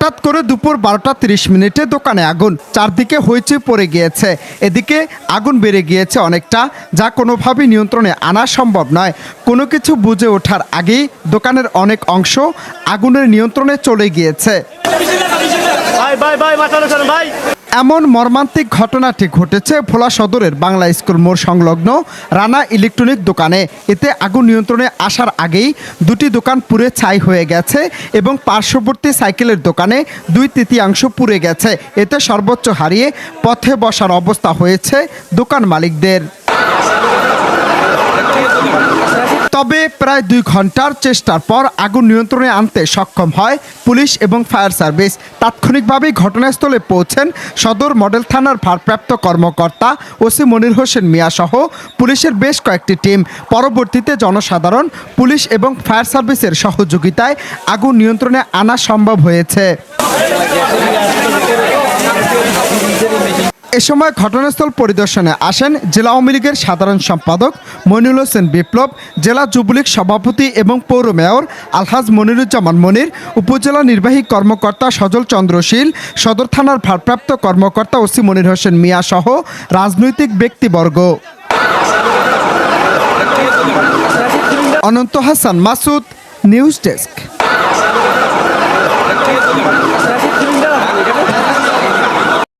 হঠাৎ করে দুপুর 12:30 দোকানে আগুন, চারদিকে হইচই পড়ে গিয়েছে। এদিকে আগুন বেড়ে গিয়েছে অনেকটা, যা কোনোভাবেই নিয়ন্ত্রণে আনা সম্ভব নয়। কোনো কিছু বুঝে ওঠার আগেই দোকানের অনেক অংশ আগুনের নিয়ন্ত্রণে চলে গিয়েছে। এমন মর্মান্তিক ঘটনাটি ঘটেছে ভোলা সদরের বাংলা স্কুল মোড় সংলগ্ন রানা ইলেকট্রনিক দোকানে। এতে আগুন নিয়ন্ত্রণে আসার আগেই দুটি দোকান পুড়ে ছাই হয়ে গেছে এবং পার্শ্ববর্তী সাইকেলের দোকানে 2/3 পুড়ে গেছে। এতে সর্বোচ্চ হারিয়ে পথে বসার অবস্থা হয়েছে দোকান মালিকদের। তবে প্রায় 2 ঘন্টার চেষ্টার পর আগুন নিয়ন্ত্রণে আনতে সক্ষম হয় পুলিশ এবং ফায়ার সার্ভিস। তাৎক্ষণিকভাবেই ঘটনাস্থলে পৌঁছেন সদর মডেল থানার ভারপ্রাপ্ত কর্মকর্তা ওসি মনির হোসেন মিয়া সহ পুলিশের বেশ কয়েকটি টিম। পরবর্তীতে জনসাধারণ, পুলিশ এবং ফায়ার সার্ভিসের সহযোগিতায় আগুন নিয়ন্ত্রণে আনা সম্ভব হয়েছে। এ সময় ঘটনাস্থল পরিদর্শনে আসেন জেলা আওয়ামী লীগের সাধারণ সম্পাদক মনিরুল হোসেন বিপ্লব, জেলা যুবলীগ সভাপতি এবং পৌর মেয়র আলহাজ মনিরুজ্জামান মনির, উপজেলা নির্বাহী কর্মকর্তা সজল চন্দ্র শীল, সদর থানার ভারপ্রাপ্ত কর্মকর্তা ওসি মনির হোসেন মিয়া সহ রাজনৈতিক ব্যক্তিবর্গ। অনন্ত হাসান মাসুদ, নিউজ ডেস্ক।